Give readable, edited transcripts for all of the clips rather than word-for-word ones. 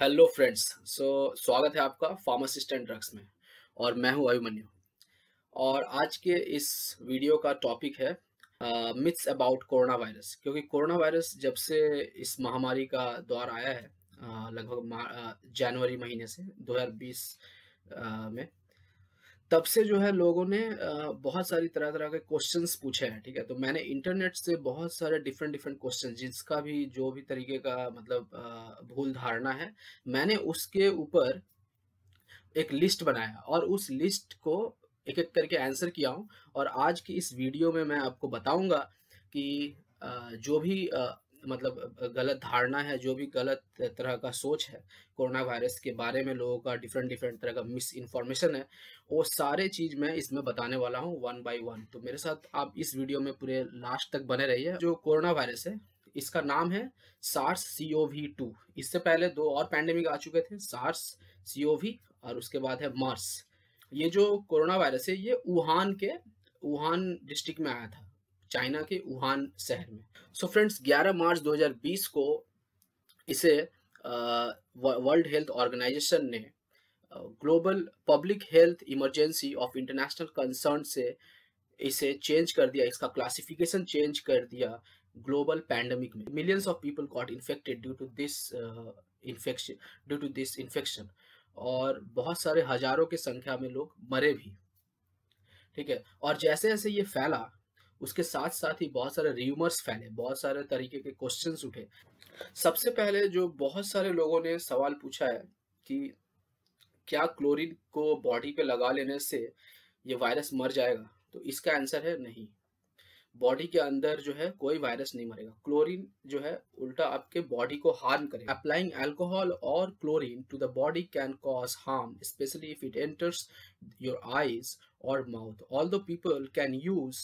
Hello friends. स्वागत है आपका फार्मासिस्ट एंड ड्रग्स में। और मैं हूं अभिमन्यु। और आज के इस वीडियो का टॉपिक है मिथ्स अबाउट कोरोना वायरस। क्योंकि कोरोना वायरस जब से इस महामारी का दौर आया है लगभग जनवरी महीने से 2020 में, तब से जो है लोगों ने बहुत सारी तरह-तरह के क्वेश्चंस पूछे हैं, ठीक है? तो मैंने इंटरनेट से बहुत सारे डिफरेंट क्वेश्चन, जिसका भी जो भी तरीके का मतलब भूल धारणा है, मैंने उसके ऊपर एक लिस्ट बनाया और उस लिस्ट को एक-एक करके आंसर किया हूँ। और आज की इस वीडियो में मैं आपको बताऊँगा कि जो भी मतलब गलत धारणा है, जो भी गलत तरह का सोच है, कोरोना वायरस के बारे में लोगों का डिफरेंट तरह का मिस इन्फॉर्मेशन है, वो सारे चीज़ मैं इसमें बताने वाला हूँ वन बाय वन। तो मेरे साथ आप इस वीडियो में पूरे लास्ट तक बने रहिए। जो कोरोना वायरस है, इसका नाम है सार्स CoV-2। इससे पहले 2 और पैंडेमिक आ चुके थे, सार्स CoV और उसके बाद है मार्स। ये जो कोरोना वायरस है, ये वुहान डिस्ट्रिक्ट में आया था, चाइना के वुहान शहर में। सो फ्रेंड्स, 11 मार्च 2020 को इसे वर्ल्ड हेल्थ ऑर्गेनाइजेशन ने global public health emergency of international concern से इसे चेंज कर दिया, इसका क्लासिफिकेशन चेंज कर दिया ग्लोबल पैंडेमिक में। Millions of people got infected due to this infection. और बहुत सारे हजारों की संख्या में लोग मरे भी, ठीक है? और जैसे-जैसे ये फैला, उसके साथ-साथ ही बहुत सारे र्यूमर्स फैले, बहुत सारे तरीके के क्वेश्चंस उठे। सबसे पहले जो बहुत सारे लोगों ने सवाल पूछा है कि क्या क्लोरीन को बॉडी पे लगा लेने से ये वायरस मर जाएगा? तो इसका आंसर है नहीं। बॉडी के अंदर जो है कोई वायरस नहीं मरेगा। क्लोरीन जो है उल्टा आपके बॉडी को हार्म करेगा। अप्लाइंग अल्कोहल और chlorine to the body can cause harm, specially if it enters your eyes or mouth. Although people can use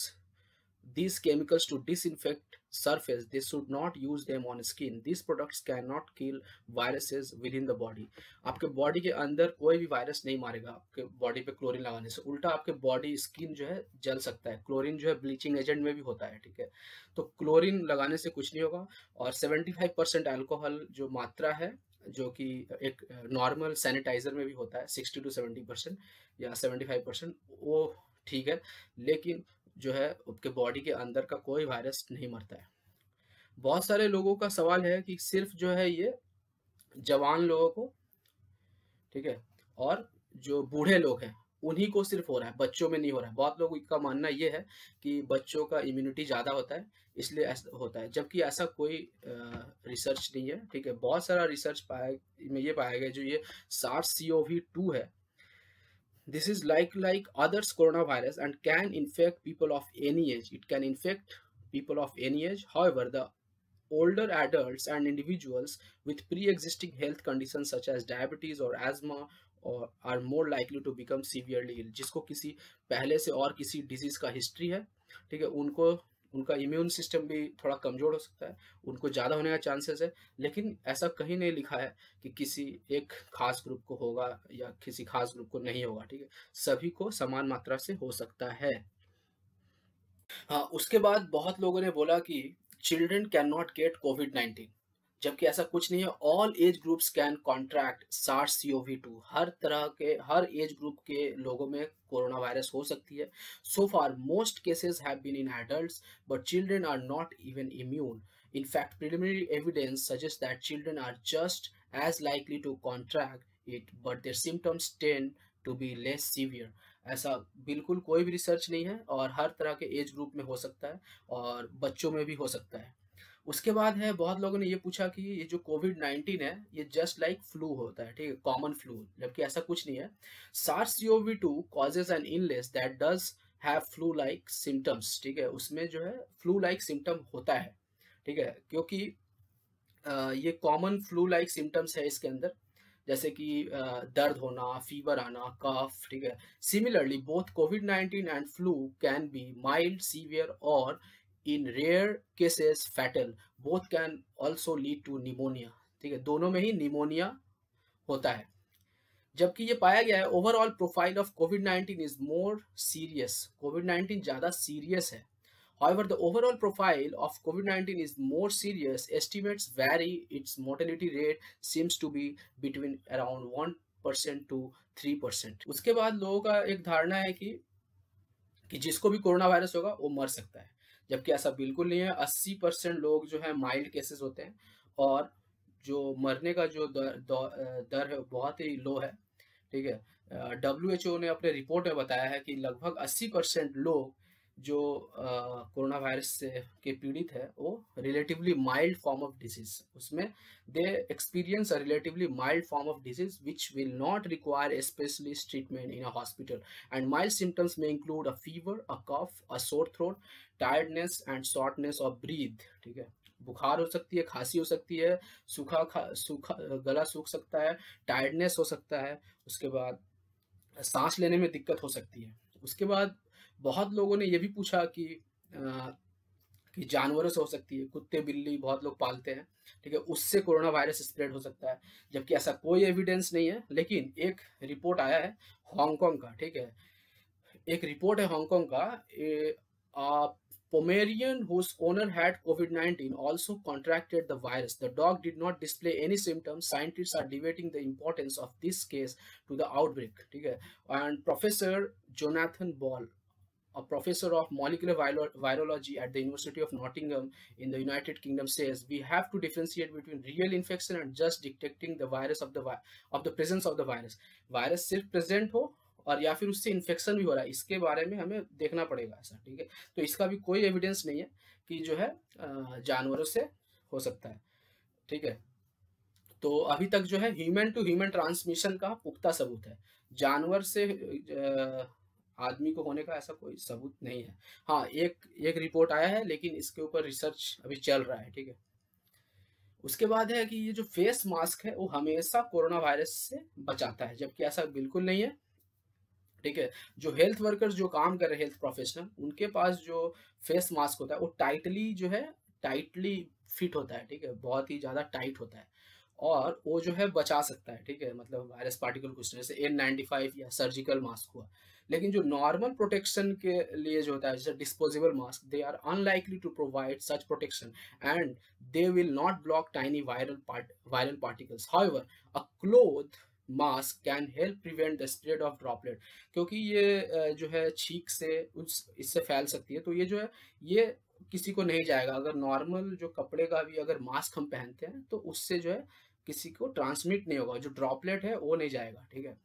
these chemicals to disinfect surface, they should not use them on skin. These products cannot kill viruses within the body. आपके body के अंदर कोई भी virus नहीं मारेगा आपके body पे chlorine लगाने से। उल्टा आपके बॉडी स्किन जो है जल सकता है। क्लोरीन जो है ब्लीचिंग एजेंट में भी होता है, ठीक है? तो क्लोरीन लगाने से कुछ नहीं होगा। और 75% अल्कोहल जो मात्रा है, जो कि एक नॉर्मल सैनिटाइजर में भी होता है, 60 टू 70% या 75%, वो ठीक है। लेकिन जो है आपके बॉडी के अंदर का कोई वायरस नहीं मरता है। बहुत सारे लोगों का सवाल है कि सिर्फ जो है ये जवान लोगों को, ठीक है, और जो बूढ़े लोग हैं उन्हीं को सिर्फ हो रहा है, बच्चों में नहीं हो रहा है। बहुत लोगों का मानना ये है कि बच्चों का इम्यूनिटी ज़्यादा होता है, इसलिए ऐसा होता है, जबकि ऐसा कोई रिसर्च नहीं है, ठीक है? बहुत सारा रिसर्च में ये पाया गया, जो ये सार्स CoV-2 है, this is like others coronavirus and can infect people of any age. It can infect people of any age. However, the older adults and individuals with pre-existing health conditions such as diabetes or asthma or are more likely to become severely ill. जिसको किसी पहले से और किसी disease का history है, ठीक है, उनको उनका इम्यून सिस्टम भी थोड़ा कमज़ोर हो सकता है, उनको ज़्यादा होने का चांसेस है। लेकिन ऐसा कहीं नहीं लिखा है कि किसी एक खास ग्रुप को होगा या किसी खास ग्रुप को नहीं होगा, ठीक है? सभी को समान मात्रा से हो सकता है। हाँ, उसके बाद बहुत लोगों ने बोला कि चिल्ड्रन कैन नॉट गेट कोविड-19, जबकि ऐसा कुछ नहीं है। All age groups can contract SARS CoV-2। हर तरह के, हर एज ग्रुप के लोगों में कोरोना वायरस हो सकती है। So far most cases have been in adults, but children are not even immune. In fact, preliminary evidence suggests that children are just as likely to contract it, but their symptoms tend to be less severe. ऐसा बिल्कुल कोई भी research नहीं है, और हर तरह के age group में हो सकता है और बच्चों में भी हो सकता है। उसके बाद है, बहुत लोगों ने ये पूछा कि ये जो कोविड-19 है, ये जस्ट लाइक फ्लू होता है, ठीक है, कॉमन फ्लू, जबकि ऐसा कुछ नहीं है। SARS-CoV-2 causes an illness that does have flu like symptoms, ठीक है, उसमें जो है फ्लू लाइक सिम्टम होता है, ठीक है, क्योंकि ये कॉमन फ्लू लाइक सिम्टम्स है इसके अंदर, जैसे कि दर्द होना, फीवर आना, कफ, ठीक है। सिमिलरली बोथ कोविड-19 and flu can be mild, severe और in rare cases fatal. Both can also lead to pneumonia, ठीक है, दोनों में ही निमोनिया होता है। जबकि ये पाया गया है ओवरऑल प्रोफाइल ऑफ कोविड-19 इज मोर सीरियस, कोविड-19 ज़्यादा सीरियस है। However, the overall profile of COVID-19 is more serious. Estimates vary. Its mortality rate seems to be between around 1% to 3%. उसके बाद लोगों का एक धारणा है कि जिसको भी कोरोना वायरस होगा वो मर सकता है, जबकि ऐसा बिल्कुल नहीं है। 80% लोग जो है माइल्ड केसेस होते हैं और जो मरने का जो दर है वो बहुत ही लो है। ठीक है, WHO ने अपने रिपोर्ट में बताया है कि लगभग 80% लोग जो कोरोना वायरस से के पीड़ित है वो relatively mild form of disease, उसमें they experience a relatively mild form of disease which will not require specialist treatment in a hospital and mild symptoms में include a fever, a cough, a sore throat, tiredness and shortness of breath. ठीक है, बुखार हो सकती है, खांसी हो सकती है, सूखा गला सूख सकता है, टायर्डनेस हो सकता है, उसके बाद सांस लेने में दिक्कत हो सकती है। उसके बाद बहुत लोगों ने ये भी पूछा अ, कि जानवरों से हो सकती है, कुत्ते बिल्ली बहुत लोग पालते हैं, ठीक है, उससे कोरोना वायरस स्प्रेड हो सकता है, जबकि ऐसा कोई एविडेंस नहीं है। लेकिन एक रिपोर्ट आया है हांगकांग का, ठीक है, एक रिपोर्ट है हांगकांग का, a Pomerian whose owner had COVID-19 also contracted the virus. The dog did not display any symptoms. Scientists are debating the importance of this case to the outbreak. ठीक है, and Professor Jonathan Ball, a professor of molecular virology at the University of Nottingham in the United Kingdom, says we have to differentiate between real infection and just detecting the virus of the presence of the virus. Virus सिर्फ present हो और या फिर उससे infection भी हो रहा है, इसके बारे में हमें देखना पड़ेगा ऐसा। ठीक है, तो इसका भी कोई एविडेंस नहीं है कि जो है जानवरों से हो सकता है। ठीक है, तो अभी तक जो है ह्यूमन टू ह्यूमन ट्रांसमिशन का पुख्ता सबूत है, जानवर से आदमी को होने का ऐसा कोई सबूत नहीं है। हाँ, एक एक रिपोर्ट आया है, लेकिन इसके ऊपर रिसर्च अभी चल रहा है। ठीक है, उसके बाद है कि ये जो फेस मास्क है वो हमेशा कोरोना वायरस से बचाता है, जबकि ऐसा बिल्कुल नहीं है। ठीक है, जो हेल्थ वर्कर्स जो काम कर रहे हैं, हेल्थ प्रोफेशनल, उनके पास जो फेस मास्क होता है वो टाइटली फिट होता है। ठीक है, बहुत ही ज़्यादा टाइट होता है और वो जो है बचा सकता है। ठीक है, मतलब वायरस पार्टिकल कुछ जैसे N95 या सर्जिकल मास्क हुआ। लेकिन जो नॉर्मल प्रोटेक्शन के लिए जो होता है जैसे disposable mask, they are unlikely to provide such protection and they will not block tiny viral particles. However, a cloth mask can help prevent the spread of droplet, क्योंकि ये जो है छींक से उस इससे फैल सकती है, तो ये जो है ये किसी को नहीं जाएगा। अगर नॉर्मल जो कपड़े का भी अगर मास्क हम पहनते हैं तो उससे जो है किसी को ट्रांसमिट नहीं होगा, जो ड्रॉपलेट है वो नहीं जाएगा। ठीक है,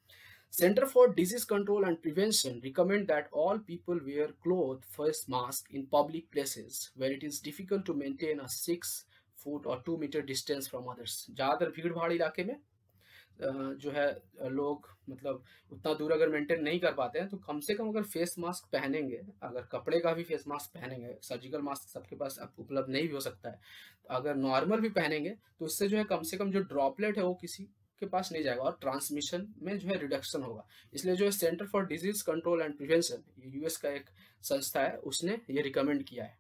Center for Disease Control and Prevention recommend that all people wear cloth face mask in public places where it is difficult to maintain a 6 foot or 2 meter distance from others. ज़्यादातर भीड़ भाड़ इलाके में जो है लोग मतलब उतना दूर अगर मेंटेन नहीं कर पाते हैं तो कम से कम अगर फेस मास्क पहनेंगे, अगर कपड़े का भी फेस मास्क पहनेंगे, सर्जिकल मास्क सबके पास अब उपलब्ध नहीं भी हो सकता है, तो अगर नॉर्मल भी पहनेंगे तो इससे जो है कम से कम जो ड्रॉपलेट है वो किसी के पास नहीं जाएगा और ट्रांसमिशन में जो है रिडक्शन होगा। इसलिए जो है centre for disease control and prevention, US का एक संस्था है, उसने ये रिकमेंड किया है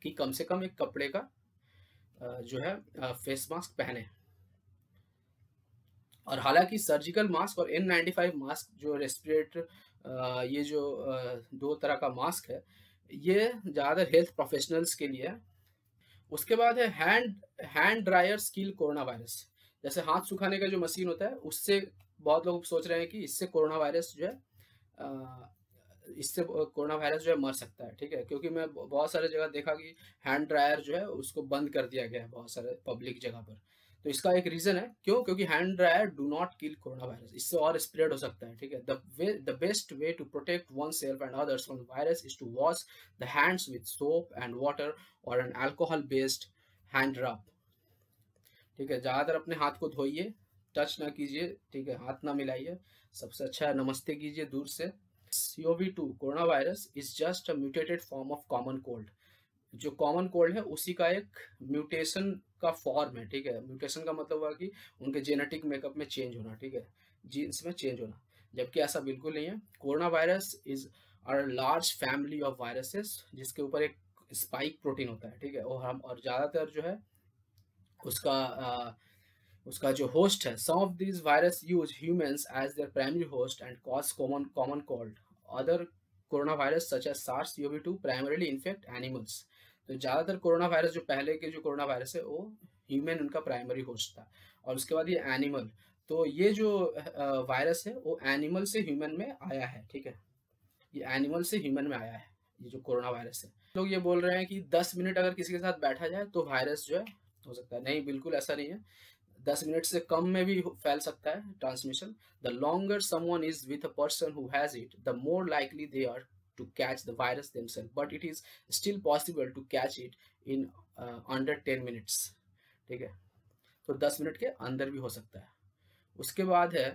कि कम से कम एक कपड़े का जो है फेस मास्क पहने। और हालांकि सर्जिकल मास्क और N95 मास्क जो रेस्पिरेटर ये जो दो तरह का मास्क है, ये ज़्यादातर हेल्थ प्रोफेशनल्स के लिए है। उसके बाद है hand dryer skill corona virus. जैसे हाथ सुखाने का जो मशीन होता है उससे बहुत लोग सोच रहे हैं कि इससे कोरोना वायरस जो है मर सकता है। ठीक है, क्योंकि मैं बहुत सारे जगह देखा कि हैंड ड्रायर जो है उसको बंद कर दिया गया है बहुत सारे पब्लिक जगह पर। तो इसका एक रीजन है क्यों, क्योंकि hand dryer do not kill corona virus, इससे और स्प्रेड हो सकता है। ठीक है, the best way to protect one self and others from the virus is to wash the hands with soap and water और an alcohol based hand rub. ठीक है, ज़्यादातर अपने हाथ को धोइए, टच ना कीजिए। ठीक है, हाथ ना मिलाइए, सबसे अच्छा है नमस्ते कीजिए दूर से। CoV2 corona virus is just a mutated form of common cold. जो कॉमन कोल्ड है उसी का एक म्यूटेशन का फॉर्म है। ठीक है, म्यूटेशन का मतलब हुआ कि उनके जेनेटिक मेकअप में चेंज होना, ठीक है, जीन्स में चेंज होना, जबकि ऐसा बिल्कुल नहीं है। Corona virus is are large family of viruses जिसके ऊपर एक स्पाइक प्रोटीन होता है। ठीक है, और ज़्यादातर जो है उसका उसका जो होस्ट है, some of these virus use humans as their primary host and cause common cold. Other corona virus such as SARS-CoV-2 primarily infect animals. तो ज़्यादातर कोरोना वायरस जो पहले के जो कोरोना वायरस है वो ह्यूमन उनका प्राइमरी होस्ट था, और उसके बाद ये एनिमल। तो ये जो वायरस है वो एनिमल से ह्यूमन में आया है, ठीक है? ये एनिमल से ह्यूमन में आया है, ये जो कोरोना वायरस है। लोग ये बोल रहे हैं कि 10 मिनट अगर किसी के साथ बैठा जाए तो वायरस जो है हो सकता है, नहीं बिल्कुल ऐसा नहीं है। 10 मिनट से कम में भी फैल सकता है transmission. The longer someone is with a person who has it, the more likely they are to catch the virus themselves, but it is still possible to catch it in under 10 minutes, ठीक है? तो 10 minute के अंदर भी हो सकता है। उसके बाद है